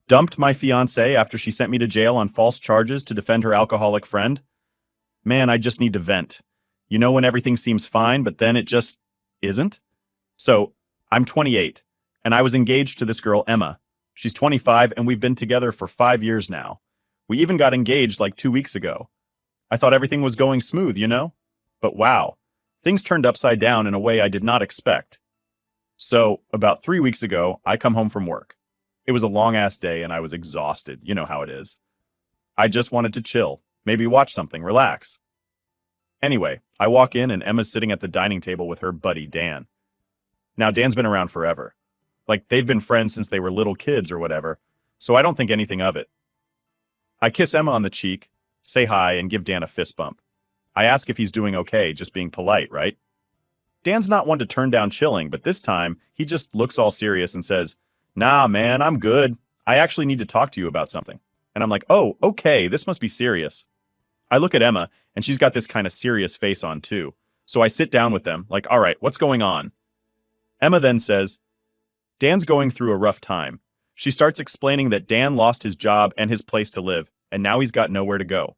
Dumped my fiancée after she sent me to jail on false charges to defend her alcoholic friend? Man, I just need to vent. You know when everything seems fine, but then it just isn't? So, I'm 28, and I was engaged to this girl, Emma. She's 25, and we've been together for 5 years now. We even got engaged like 2 weeks ago. I thought everything was going smooth, you know? But wow, things turned upside down in a way I did not expect. So, about 3 weeks ago, I come home from work. It was a long-ass day, and I was exhausted. You know how it is. I just wanted to chill, maybe watch something, relax. Anyway, I walk in, and Emma's sitting at the dining table with her buddy, Dan. Now, Dan's been around forever. Like, they've been friends since they were little kids or whatever, so I don't think anything of it. I kiss Emma on the cheek, say hi, and give Dan a fist bump. I ask if he's doing okay, just being polite, right? Dan's not one to turn down chilling, but this time, he just looks all serious and says, "Nah, man, I'm good. I actually need to talk to you about something." And I'm like, "Oh, okay, this must be serious." I look at Emma, and she's got this kind of serious face on too. So I sit down with them, like, "All right, what's going on?" Emma then says, "Dan's going through a rough time." She starts explaining that Dan lost his job and his place to live, and now he's got nowhere to go.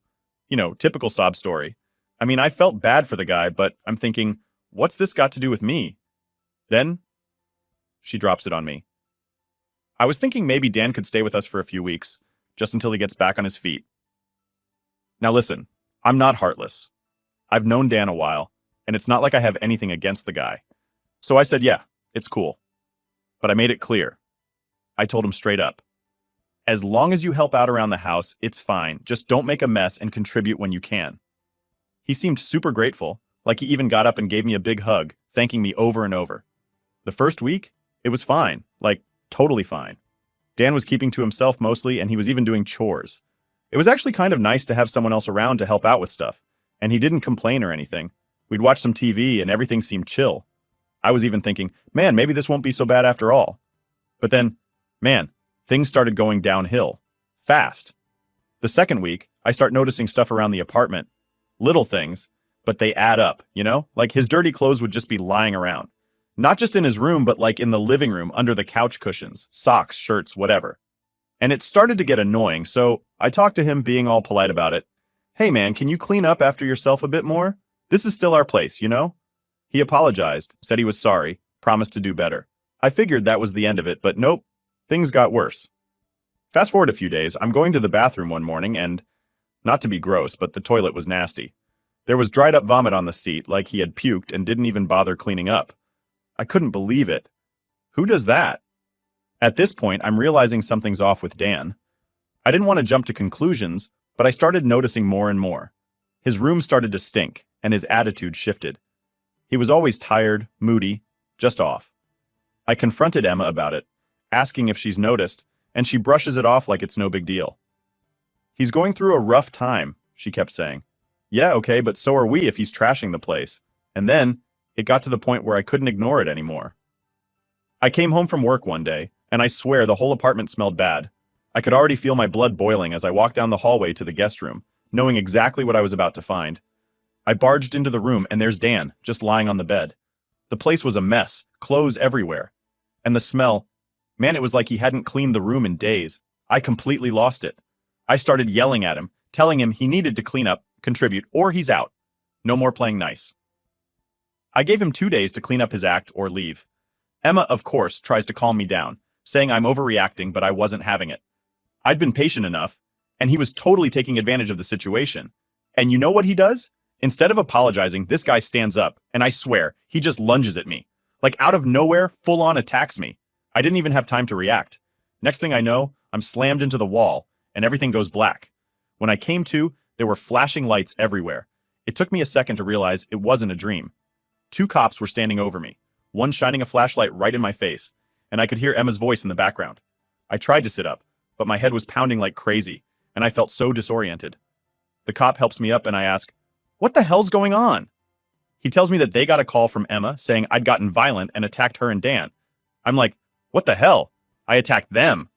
You know, typical sob story. I mean, I felt bad for the guy, but I'm thinking, what's this got to do with me? Then, she drops it on me. "I was thinking maybe Dan could stay with us for a few weeks, just until he gets back on his feet." Now listen, I'm not heartless. I've known Dan a while, and it's not like I have anything against the guy. So I said, yeah, it's cool. But I made it clear. I told him straight up. As long as you help out around the house, it's fine. Just don't make a mess and contribute when you can. He seemed super grateful, like he even got up and gave me a big hug, thanking me over and over. The first week, it was fine, like totally fine. Dan was keeping to himself mostly, and he was even doing chores. It was actually kind of nice to have someone else around to help out with stuff, and he didn't complain or anything. We'd watch some TV and everything seemed chill. I was even thinking, man, maybe this won't be so bad after all. But then, man, things started going downhill. Fast. The second week, I start noticing stuff around the apartment. Little things, but they add up, you know? Like his dirty clothes would just be lying around. Not just in his room, but like in the living room, under the couch cushions, socks, shirts, whatever. And it started to get annoying, so I talked to him being all polite about it. "Hey man, can you clean up after yourself a bit more? This is still our place, you know?" He apologized, said he was sorry, promised to do better. I figured that was the end of it, but nope, things got worse. Fast forward a few days, I'm going to the bathroom one morning and, not to be gross, but the toilet was nasty. There was dried up vomit on the seat, like he had puked and didn't even bother cleaning up. I couldn't believe it. Who does that? At this point, I'm realizing something's off with Dan. I didn't want to jump to conclusions, but I started noticing more and more. His room started to stink, and his attitude shifted. He was always tired, moody, just off. I confronted Emma about it, asking if she's noticed, and she brushes it off like it's no big deal. "He's going through a rough time," she kept saying. "Yeah, okay, but so are we if he's trashing the place." And then, it got to the point where I couldn't ignore it anymore. I came home from work one day, and I swear the whole apartment smelled bad. I could already feel my blood boiling as I walked down the hallway to the guest room, knowing exactly what I was about to find. I barged into the room, and there's Dan, just lying on the bed. The place was a mess, clothes everywhere. And the smell, man, it was like he hadn't cleaned the room in days. I completely lost it. I started yelling at him, telling him he needed to clean up, contribute, or he's out. No more playing nice. I gave him 2 days to clean up his act or leave. Emma, of course, tries to calm me down, saying I'm overreacting, but I wasn't having it. I'd been patient enough, and he was totally taking advantage of the situation. And you know what he does? Instead of apologizing, this guy stands up, and I swear, he just lunges at me. Like out of nowhere, full-on attacks me. I didn't even have time to react. Next thing I know, I'm slammed into the wall, and everything goes black. When I came to, there were flashing lights everywhere. It took me a second to realize it wasn't a dream. 2 cops were standing over me, one shining a flashlight right in my face, and I could hear Emma's voice in the background. I tried to sit up, but my head was pounding like crazy, and I felt so disoriented. The cop helps me up, and I ask, "What the hell's going on?" He tells me that they got a call from Emma saying I'd gotten violent and attacked her and Dan. I'm like, what the hell? I attacked them.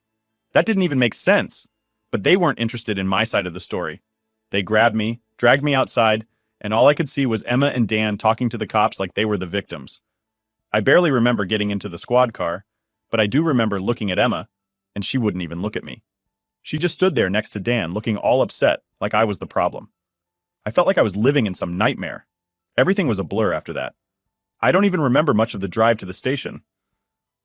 That didn't even make sense. But they weren't interested in my side of the story. They grabbed me, dragged me outside, and all I could see was Emma and Dan talking to the cops like they were the victims. I barely remember getting into the squad car, but I do remember looking at Emma, and she wouldn't even look at me. She just stood there next to Dan, looking all upset, like I was the problem. I felt like I was living in some nightmare. Everything was a blur after that. I don't even remember much of the drive to the station.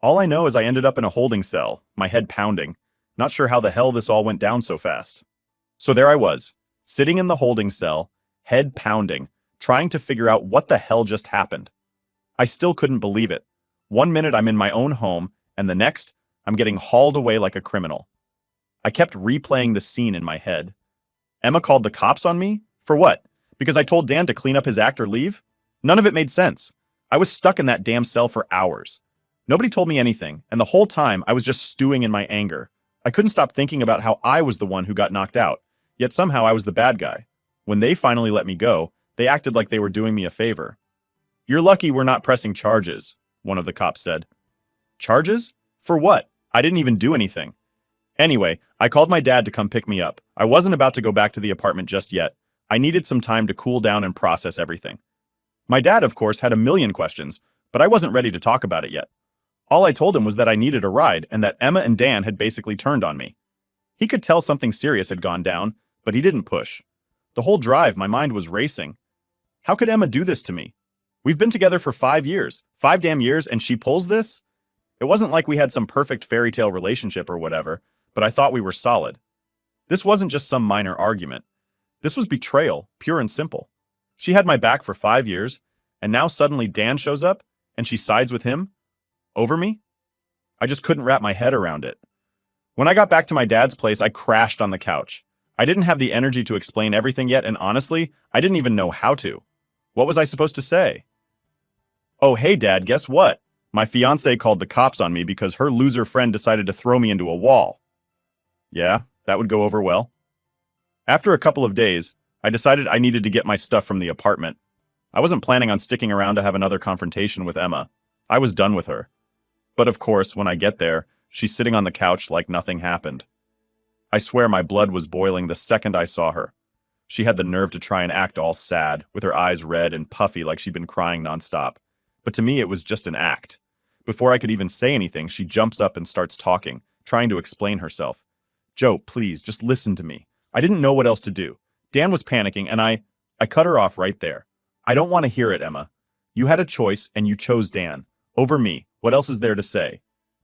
All I know is I ended up in a holding cell, my head pounding, not sure how the hell this all went down so fast. So there I was, sitting in the holding cell, head pounding, trying to figure out what the hell just happened. I still couldn't believe it. One minute I'm in my own home, and the next, I'm getting hauled away like a criminal. I kept replaying the scene in my head. Emma called the cops on me? For what? Because I told Dan to clean up his act or leave? None of it made sense. I was stuck in that damn cell for hours. Nobody told me anything, and the whole time I was just stewing in my anger. I couldn't stop thinking about how I was the one who got knocked out, yet somehow I was the bad guy. When they finally let me go, they acted like they were doing me a favor. "You're lucky we're not pressing charges," one of the cops said. Charges? For what? I didn't even do anything. Anyway, I called my dad to come pick me up. I wasn't about to go back to the apartment just yet. I needed some time to cool down and process everything. My dad, of course, had a million questions, but I wasn't ready to talk about it yet. All I told him was that I needed a ride and that Emma and Dan had basically turned on me. He could tell something serious had gone down, but he didn't push. The whole drive, my mind was racing. How could Emma do this to me? We've been together for 5 years, 5 damn years, and she pulls this? It wasn't like we had some perfect fairy tale relationship or whatever, but I thought we were solid. This wasn't just some minor argument. This was betrayal, pure and simple. She had my back for 5 years, and now suddenly Dan shows up, and she sides with him? Over me? I just couldn't wrap my head around it. When I got back to my dad's place, I crashed on the couch. I didn't have the energy to explain everything yet, and honestly, I didn't even know how to. What was I supposed to say? "Oh, hey Dad, guess what? My fiancée called the cops on me because her loser friend decided to throw me into a wall." Yeah, that would go over well. After a couple of days, I decided I needed to get my stuff from the apartment. I wasn't planning on sticking around to have another confrontation with Emma. I was done with her. But of course, when I get there, she's sitting on the couch like nothing happened. I swear my blood was boiling the second I saw her. She had the nerve to try and act all sad, with her eyes red and puffy like she'd been crying nonstop. But to me, it was just an act. Before I could even say anything, she jumps up and starts talking, trying to explain herself. "Joe, please, just listen to me. I didn't know what else to do. Dan was panicking, and I cut her off right there. I don't want to hear it, Emma. You had a choice, and you chose Dan. Over me. What else is there to say?"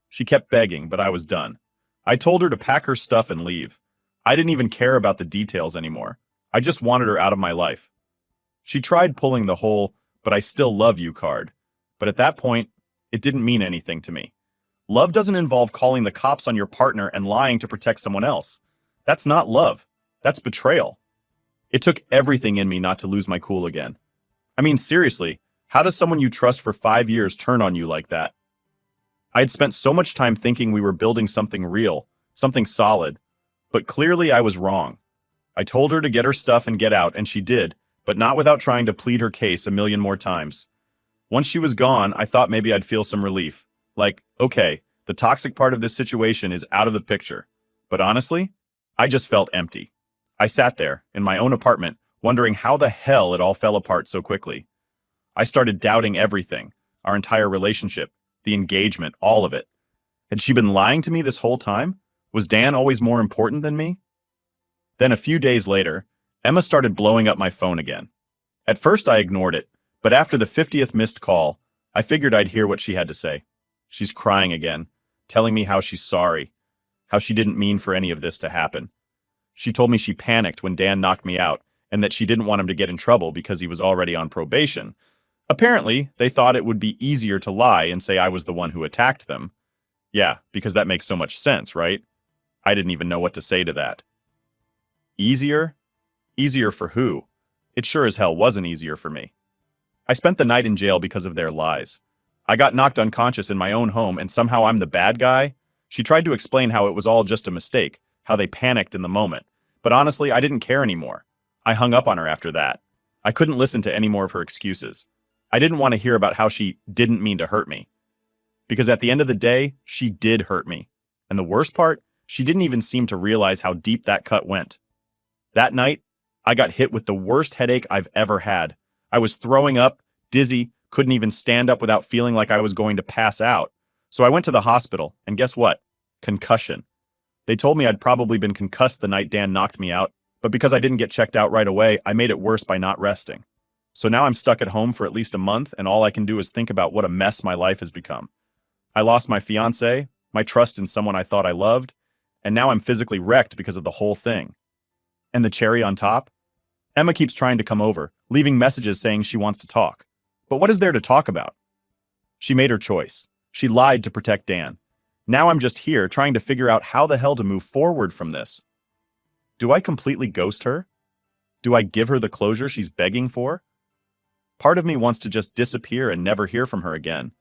She kept begging, but I was done. I told her to pack her stuff and leave. I didn't even care about the details anymore. I just wanted her out of my life. She tried pulling the whole, "but I still love you" card. But at that point, it didn't mean anything to me. Love doesn't involve calling the cops on your partner and lying to protect someone else. That's not love. That's betrayal. It took everything in me not to lose my cool again. I mean, seriously, how does someone you trust for 5 years turn on you like that? I had spent so much time thinking we were building something real, something solid, but clearly I was wrong. I told her to get her stuff and get out, and she did, but not without trying to plead her case a million more times. Once she was gone, I thought maybe I'd feel some relief. Like, okay, the toxic part of this situation is out of the picture. But honestly, I just felt empty. I sat there, in my own apartment, wondering how the hell it all fell apart so quickly. I started doubting everything, our entire relationship, the engagement, all of it. Had she been lying to me this whole time? Was Dan always more important than me? Then a few days later, Emma started blowing up my phone again. At first I ignored it, but after the 50th missed call, I figured I'd hear what she had to say. She's crying again, telling me how she's sorry, how she didn't mean for any of this to happen. She told me she panicked when Dan knocked me out and that she didn't want him to get in trouble because he was already on probation. Apparently, they thought it would be easier to lie and say I was the one who attacked them. Yeah, because that makes so much sense, right? I didn't even know what to say to that. Easier? Easier for who? It sure as hell wasn't easier for me. I spent the night in jail because of their lies. I got knocked unconscious in my own home, and somehow I'm the bad guy? She tried to explain how it was all just a mistake, how they panicked in the moment. But honestly, I didn't care anymore. I hung up on her after that. I couldn't listen to any more of her excuses. I didn't want to hear about how she didn't mean to hurt me. Because at the end of the day, she did hurt me. And the worst part, she didn't even seem to realize how deep that cut went. That night, I got hit with the worst headache I've ever had. I was throwing up, dizzy, couldn't even stand up without feeling like I was going to pass out. So I went to the hospital, and guess what? Concussion. They told me I'd probably been concussed the night Dan knocked me out, but because I didn't get checked out right away, I made it worse by not resting. So now I'm stuck at home for at least a month, and all I can do is think about what a mess my life has become. I lost my fiancé, my trust in someone I thought I loved, and now I'm physically wrecked because of the whole thing. And the cherry on top? Emma keeps trying to come over, leaving messages saying she wants to talk. But what is there to talk about? She made her choice. She lied to protect Dan. Now I'm just here trying to figure out how the hell to move forward from this. Do I completely ghost her? Do I give her the closure she's begging for? Part of me wants to just disappear and never hear from her again.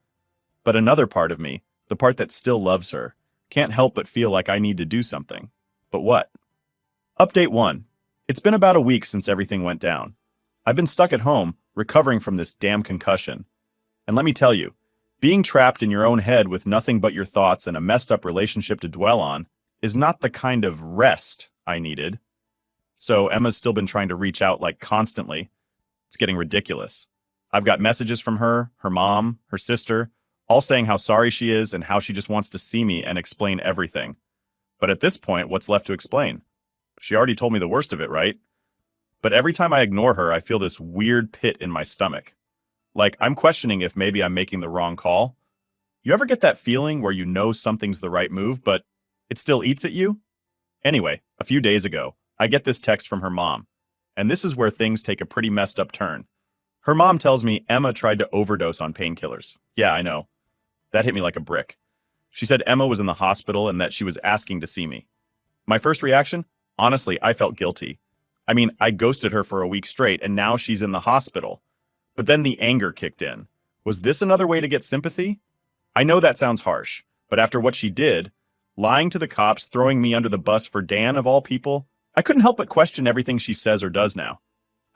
But another part of me, the part that still loves her, can't help but feel like I need to do something. But what? Update 1. It's been about a week since everything went down. I've been stuck at home, recovering from this damn concussion. And let me tell you, being trapped in your own head with nothing but your thoughts and a messed up relationship to dwell on is not the kind of rest I needed. So Emma's still been trying to reach out like constantly. It's getting ridiculous. I've got messages from her mom, her sister, all saying how sorry she is and how she just wants to see me and explain everything. But at this point, what's left to explain? She already told me the worst of it, right? But every time I ignore her, I feel this weird pit in my stomach. Like I'm questioning if maybe I'm making the wrong call. You ever get that feeling where you know something's the right move, but it still eats at you? Anyway, a few days ago, I get this text from her mom. And this is where things take a pretty messed up turn. Her mom tells me Emma tried to overdose on painkillers. Yeah, I know. That hit me like a brick. She said Emma was in the hospital and that she was asking to see me. My first reaction? Honestly, I felt guilty. I mean, I ghosted her for a week straight and now she's in the hospital. But then the anger kicked in. Was this another way to get sympathy? I know that sounds harsh, but after what she did, lying to the cops, throwing me under the bus for Dan of all people, I couldn't help but question everything she says or does now.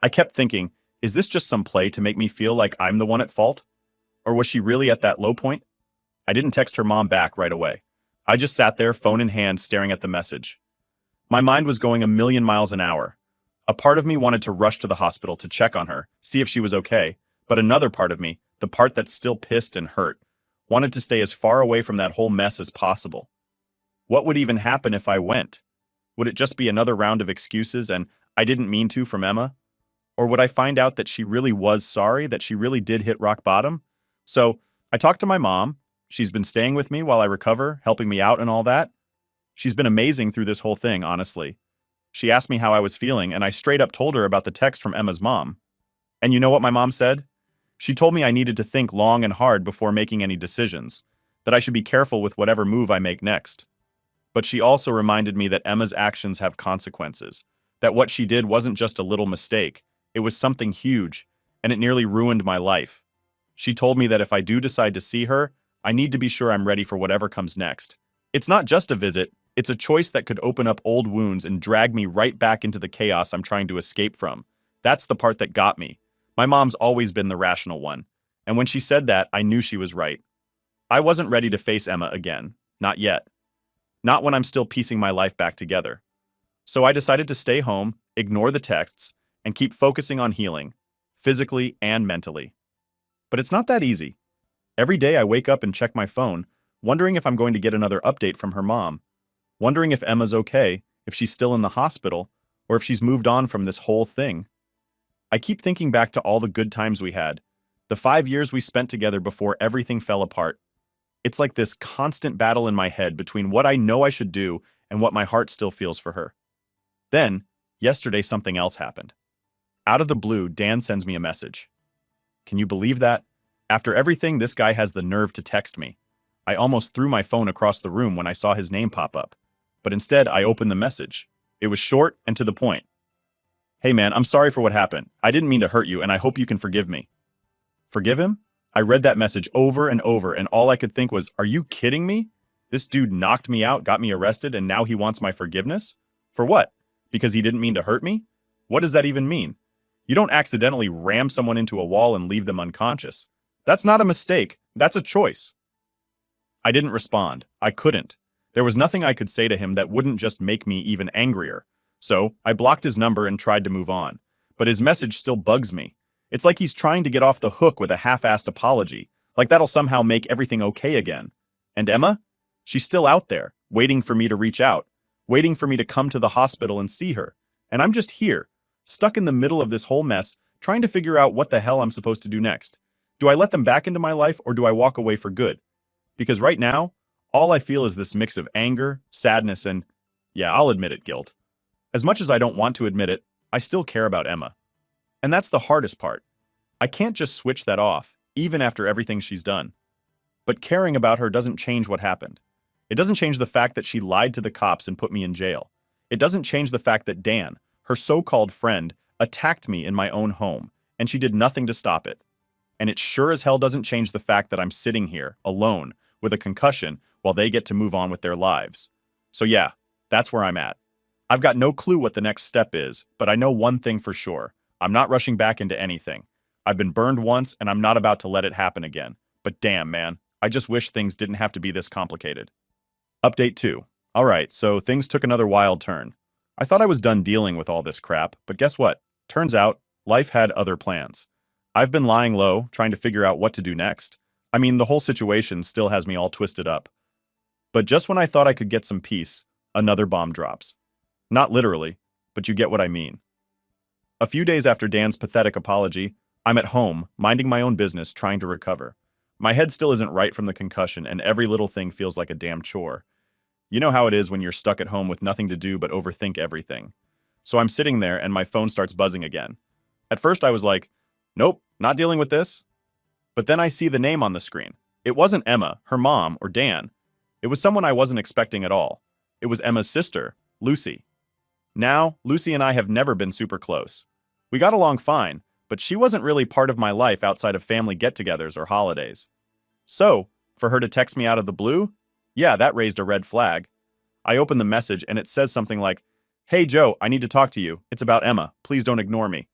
I kept thinking, is this just some play to make me feel like I'm the one at fault? Or was she really at that low point? I didn't text her mom back right away. I just sat there, phone in hand, staring at the message. My mind was going a million miles an hour. A part of me wanted to rush to the hospital to check on her, see if she was okay, but another part of me, the part that's still pissed and hurt, wanted to stay as far away from that whole mess as possible. What would even happen if I went? Would it just be another round of excuses and I didn't mean to from Emma? Or would I find out that she really was sorry, that she really did hit rock bottom? So I talked to my mom. She's been staying with me while I recover, helping me out and all that. She's been amazing through this whole thing, honestly. She asked me how I was feeling, and I straight up told her about the text from Emma's mom. And you know what my mom said? She told me I needed to think long and hard before making any decisions, that I should be careful with whatever move I make next. But she also reminded me that Emma's actions have consequences, that what she did wasn't just a little mistake, it was something huge, and it nearly ruined my life. She told me that if I do decide to see her, I need to be sure I'm ready for whatever comes next. It's not just a visit, it's a choice that could open up old wounds and drag me right back into the chaos I'm trying to escape from. That's the part that got me. My mom's always been the rational one, and when she said that, I knew she was right. I wasn't ready to face Emma again. Not yet. Not when I'm still piecing my life back together. So I decided to stay home, ignore the texts, and keep focusing on healing, physically and mentally. But it's not that easy. Every day I wake up and check my phone, wondering if I'm going to get another update from her mom, wondering if Emma's okay, if she's still in the hospital, or if she's moved on from this whole thing. I keep thinking back to all the good times we had, the 5 years we spent together before everything fell apart. It's like this constant battle in my head between what I know I should do and what my heart still feels for her. Then, yesterday something else happened. Out of the blue, Dan sends me a message. Can you believe that? After everything, this guy has the nerve to text me. I almost threw my phone across the room when I saw his name pop up. But instead, I opened the message. It was short and to the point. Hey man, I'm sorry for what happened. I didn't mean to hurt you, and I hope you can forgive me. Forgive him? I read that message over and over, and all I could think was, are you kidding me? This dude knocked me out, got me arrested, and now he wants my forgiveness? For what? Because he didn't mean to hurt me? What does that even mean? You don't accidentally ram someone into a wall and leave them unconscious. That's not a mistake. That's a choice. I didn't respond. I couldn't. There was nothing I could say to him that wouldn't just make me even angrier. So I blocked his number and tried to move on. But his message still bugs me. It's like he's trying to get off the hook with a half-assed apology, like that'll somehow make everything okay again. And Emma? She's still out there, waiting for me to reach out. waiting for me to come to the hospital and see her. And I'm just here, stuck in the middle of this whole mess, trying to figure out what the hell I'm supposed to do next. Do I let them back into my life or do I walk away for good? Because right now, all I feel is this mix of anger, sadness, and, yeah, I'll admit it, guilt. As much as I don't want to admit it, I still care about Emma. And that's the hardest part. I can't just switch that off, even after everything she's done. But caring about her doesn't change what happened. It doesn't change the fact that she lied to the cops and put me in jail. It doesn't change the fact that Dan, her so-called friend, attacked me in my own home, and she did nothing to stop it. And it sure as hell doesn't change the fact that I'm sitting here, alone, with a concussion, while they get to move on with their lives. So yeah, that's where I'm at. I've got no clue what the next step is, but I know one thing for sure. I'm not rushing back into anything. I've been burned once, and I'm not about to let it happen again. But damn, man, I just wish things didn't have to be this complicated. Update 2. Alright, so things took another wild turn. I thought I was done dealing with all this crap, but guess what? Turns out, life had other plans. I've been lying low, trying to figure out what to do next. I mean, the whole situation still has me all twisted up. But just when I thought I could get some peace, another bomb drops. Not literally, but you get what I mean. A few days after Dan's pathetic apology, I'm at home, minding my own business, trying to recover. My head still isn't right from the concussion, and every little thing feels like a damn chore. You know how it is when you're stuck at home with nothing to do but overthink everything. So I'm sitting there and my phone starts buzzing again. At first I was like, nope, not dealing with this. But then I see the name on the screen. It wasn't Emma, her mom, or Dan. It was someone I wasn't expecting at all. It was Emma's sister, Lucy. Now, Lucy and I have never been super close. We got along fine, but she wasn't really part of my life outside of family get-togethers or holidays. So, for her to text me out of the blue? Yeah, that raised a red flag. I open the message and it says something like, "Hey Joe, I need to talk to you. It's about Emma. Please don't ignore me."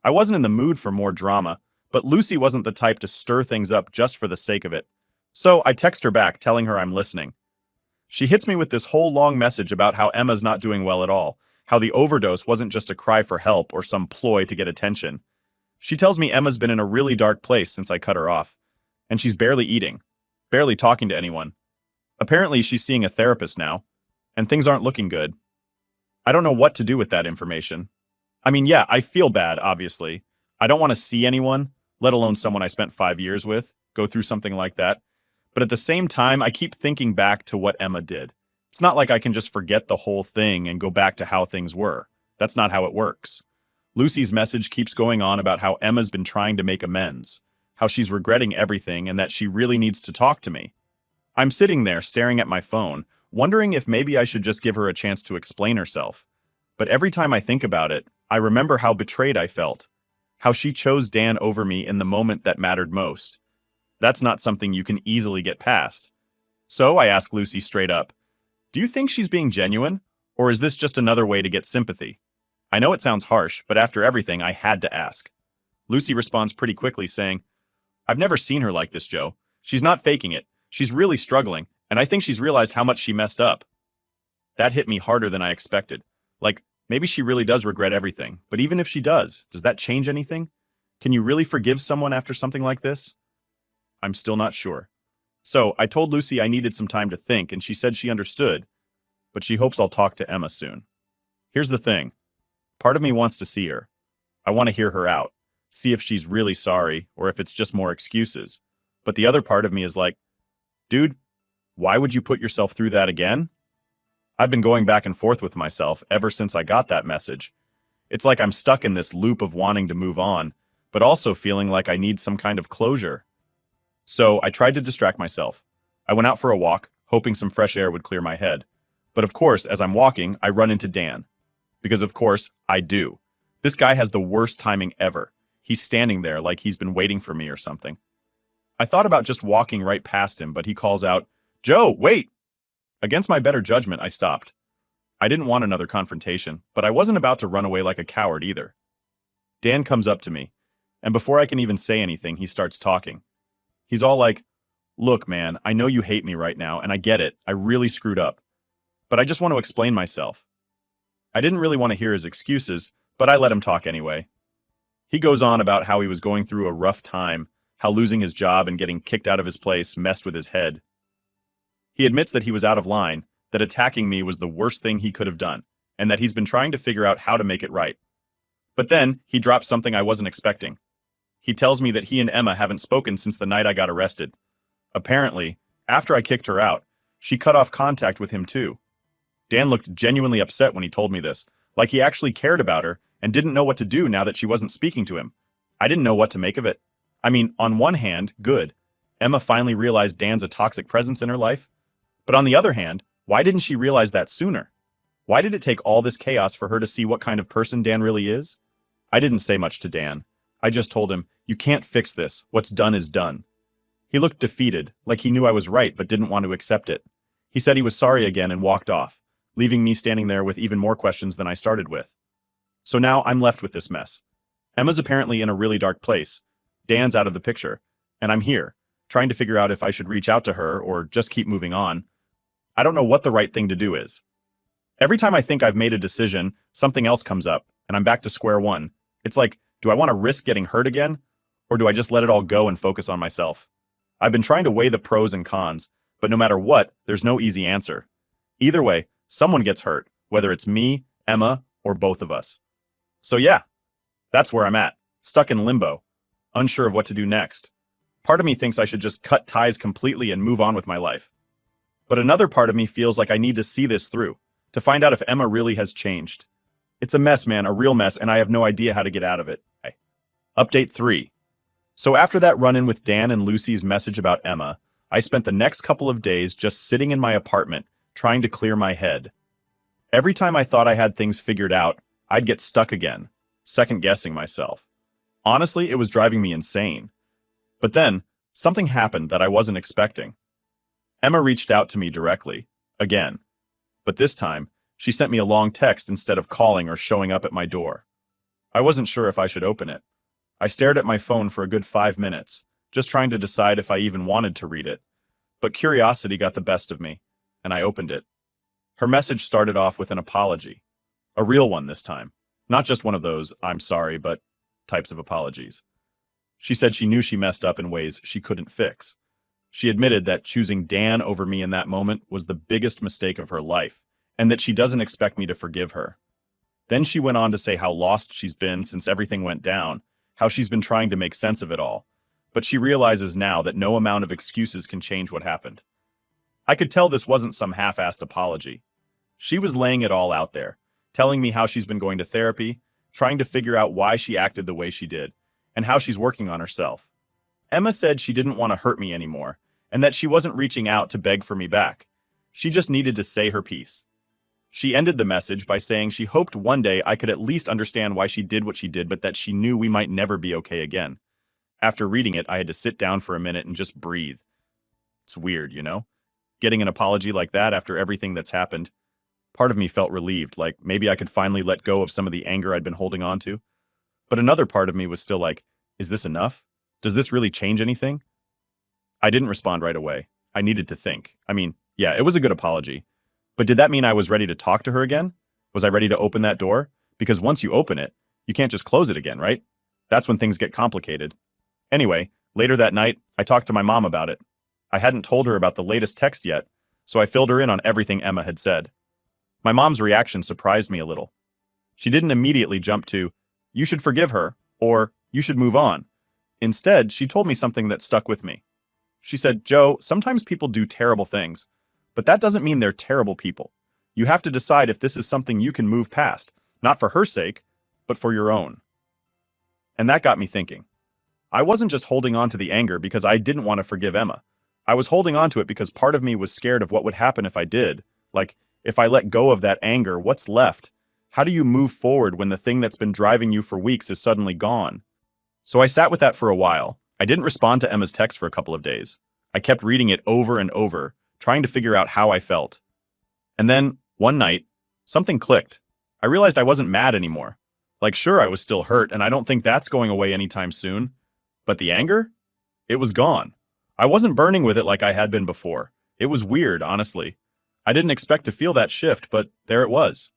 I wasn't in the mood for more drama, but Lucy wasn't the type to stir things up just for the sake of it. So I text her back telling her I'm listening. She hits me with this whole long message about how Emma's not doing well at all, how the overdose wasn't just a cry for help or some ploy to get attention. She tells me Emma's been in a really dark place since I cut her off, and she's barely eating, barely talking to anyone. Apparently she's seeing a therapist now, and things aren't looking good. I don't know what to do with that information. I mean, yeah, I feel bad, obviously. I don't want to see anyone, let alone someone I spent 5 years with, go through something like that. But at the same time, I keep thinking back to what Emma did. It's not like I can just forget the whole thing and go back to how things were. That's not how it works. Lucy's message keeps going on about how Emma's been trying to make amends, how she's regretting everything and that she really needs to talk to me. I'm sitting there staring at my phone, wondering if maybe I should just give her a chance to explain herself. But every time I think about it, I remember how betrayed I felt, how she chose Dan over me in the moment that mattered most. That's not something you can easily get past. So I ask Lucy straight up, "Do you think she's being genuine, or is this just another way to get sympathy?" I know it sounds harsh, but after everything, I had to ask. Lucy responds pretty quickly, saying, "I've never seen her like this, Joe. She's not faking it. She's really struggling, and I think she's realized how much she messed up." That hit me harder than I expected. Like, maybe she really does regret everything, but even if she does that change anything? Can you really forgive someone after something like this? I'm still not sure. So I told Lucy I needed some time to think, and she said she understood, but she hopes I'll talk to Emma soon. Here's the thing. Part of me wants to see her. I want to hear her out, see if she's really sorry, or if it's just more excuses. But the other part of me is like, dude, why would you put yourself through that again? I've been going back and forth with myself ever since I got that message. It's like I'm stuck in this loop of wanting to move on, but also feeling like I need some kind of closure. So I tried to distract myself. I went out for a walk, hoping some fresh air would clear my head. But of course, as I'm walking, I run into Dan. Because of course, I do. This guy has the worst timing ever. He's standing there like he's been waiting for me or something. I thought about just walking right past him, but he calls out, "Joe, wait!" Against my better judgment, I stopped. I didn't want another confrontation, but I wasn't about to run away like a coward either. Dan comes up to me, and before I can even say anything, he starts talking. He's all like, "Look, man, I know you hate me right now, and I get it. I really screwed up. But I just want to explain myself." I didn't really want to hear his excuses, but I let him talk anyway. He goes on about how he was going through a rough time, how losing his job and getting kicked out of his place messed with his head. He admits that he was out of line, that attacking me was the worst thing he could have done, and that he's been trying to figure out how to make it right. But then, he drops something I wasn't expecting. He tells me that he and Emma haven't spoken since the night I got arrested. Apparently, after I kicked her out, she cut off contact with him too. Dan looked genuinely upset when he told me this, like he actually cared about her and didn't know what to do now that she wasn't speaking to him. I didn't know what to make of it. I mean, on one hand, good. Emma finally realized Dan's a toxic presence in her life. But on the other hand, why didn't she realize that sooner? Why did it take all this chaos for her to see what kind of person Dan really is? I didn't say much to Dan. I just told him, "You can't fix this. What's done is done." He looked defeated, like he knew I was right but didn't want to accept it. He said he was sorry again and walked off, leaving me standing there with even more questions than I started with. So now I'm left with this mess. Emma's apparently in a really dark place. Dan's out of the picture, and I'm here, trying to figure out if I should reach out to her or just keep moving on. I don't know what the right thing to do is. Every time I think I've made a decision, something else comes up, and I'm back to square one. It's like, do I want to risk getting hurt again? Or do I just let it all go and focus on myself? I've been trying to weigh the pros and cons, but no matter what, there's no easy answer. Either way, someone gets hurt, whether it's me, Emma, or both of us. So yeah, that's where I'm at, stuck in limbo, unsure of what to do next. Part of me thinks I should just cut ties completely and move on with my life. But another part of me feels like I need to see this through, to find out if Emma really has changed. It's a mess, man, a real mess, and I have no idea how to get out of it. Update 3. So after that run-in with Dan and Lucy's message about Emma, I spent the next couple of days just sitting in my apartment, trying to clear my head. Every time I thought I had things figured out, I'd get stuck again, second-guessing myself. Honestly, it was driving me insane. But then, something happened that I wasn't expecting. Emma reached out to me directly, again. But this time, she sent me a long text instead of calling or showing up at my door. I wasn't sure if I should open it. I stared at my phone for a good 5 minutes, just trying to decide if I even wanted to read it. But curiosity got the best of me, and I opened it. Her message started off with an apology. A real one this time. Not just one of those, "I'm sorry, but" types of apologies. She said she knew she messed up in ways she couldn't fix. She admitted that choosing Dan over me in that moment was the biggest mistake of her life, and that she doesn't expect me to forgive her. Then she went on to say how lost she's been since everything went down, how she's been trying to make sense of it all, but she realizes now that no amount of excuses can change what happened. I could tell this wasn't some half-assed apology. She was laying it all out there, telling me how she's been going to therapy, trying to figure out why she acted the way she did, and how she's working on herself. Emma said she didn't want to hurt me anymore, and that she wasn't reaching out to beg for me back. She just needed to say her piece. She ended the message by saying she hoped one day I could at least understand why she did what she did, but that she knew we might never be okay again. After reading it, I had to sit down for a minute and just breathe. It's weird, you know? Getting an apology like that after everything that's happened. Part of me felt relieved, like maybe I could finally let go of some of the anger I'd been holding on to. But another part of me was still like, is this enough? Does this really change anything? I didn't respond right away. I needed to think. I mean, yeah, it was a good apology. But did that mean I was ready to talk to her again? Was I ready to open that door? Because once you open it, you can't just close it again, right? That's when things get complicated. Anyway, later that night, I talked to my mom about it. I hadn't told her about the latest text yet, so I filled her in on everything Emma had said. My mom's reaction surprised me a little. She didn't immediately jump to, "You should forgive her," or "You should move on." Instead, she told me something that stuck with me. She said, "Joe, sometimes people do terrible things, but that doesn't mean they're terrible people. You have to decide if this is something you can move past, not for her sake, but for your own." And that got me thinking. I wasn't just holding on to the anger because I didn't want to forgive Emma. I was holding on to it because part of me was scared of what would happen if I did. Like, if I let go of that anger, what's left? How do you move forward when the thing that's been driving you for weeks is suddenly gone? So I sat with that for a while. I didn't respond to Emma's text for a couple of days. I kept reading it over and over, trying to figure out how I felt. And then, one night, something clicked. I realized I wasn't mad anymore. Like, sure, I was still hurt, and I don't think that's going away anytime soon. But the anger? It was gone. I wasn't burning with it like I had been before. It was weird, honestly. I didn't expect to feel that shift, but there it was.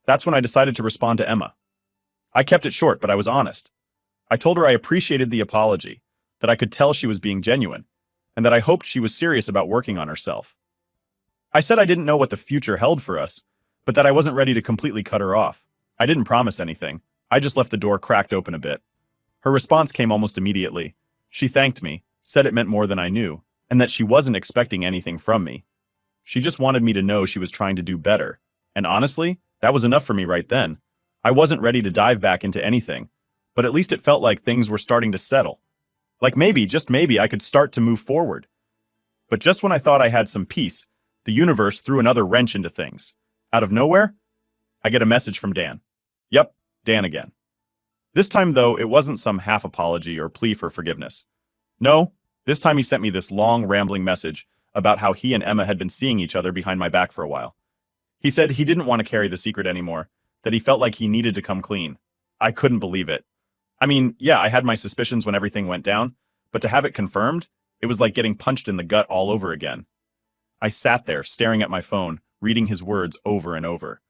That's when I decided to respond to Emma. I kept it short, but I was honest. I told her I appreciated the apology, that I could tell she was being genuine, and that I hoped she was serious about working on herself. I said I didn't know what the future held for us, but that I wasn't ready to completely cut her off. I didn't promise anything. I just left the door cracked open a bit. Her response came almost immediately. She thanked me, said it meant more than I knew, and that she wasn't expecting anything from me. She just wanted me to know she was trying to do better. And honestly, that was enough for me right then. I wasn't ready to dive back into anything, but at least it felt like things were starting to settle. Like maybe, just maybe, I could start to move forward. But just when I thought I had some peace, the universe threw another wrench into things. Out of nowhere, I get a message from Dan. Yep, Dan again. This time, though, it wasn't some half apology or plea for forgiveness. No, this time he sent me this long, rambling message about how he and Emma had been seeing each other behind my back for a while. He said he didn't want to carry the secret anymore, that he felt like he needed to come clean. I couldn't believe it. I mean, yeah, I had my suspicions when everything went down, but to have it confirmed, it was like getting punched in the gut all over again. I sat there, staring at my phone, reading his words over and over.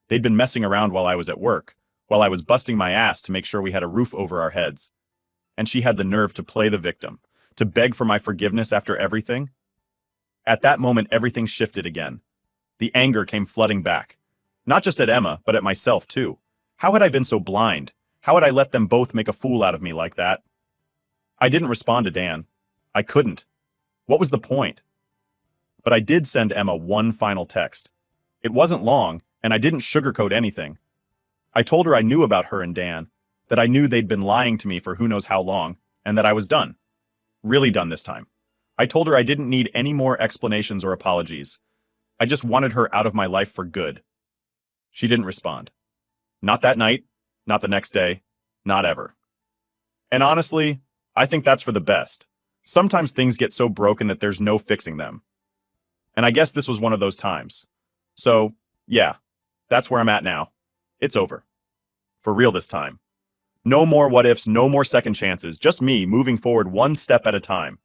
They'd been messing around while I was at work, while I was busting my ass to make sure we had a roof over our heads. And she had the nerve to play the victim, to beg for my forgiveness after everything. At that moment, everything shifted again. The anger came flooding back. Not just at Emma, but at myself too. How had I been so blind? How had I let them both make a fool out of me like that? I didn't respond to Dan. I couldn't. What was the point? But I did send Emma one final text. It wasn't long, and I didn't sugarcoat anything. I told her I knew about her and Dan, that I knew they'd been lying to me for who knows how long, and that I was done. Really done this time. I told her I didn't need any more explanations or apologies. I just wanted her out of my life for good. She didn't respond. Not that night, not the next day, not ever. And honestly, I think that's for the best. Sometimes things get so broken that there's no fixing them. And I guess this was one of those times. So, yeah, that's where I'm at now. It's over. For real this time. No more what ifs, no more second chances, just me moving forward one step at a time.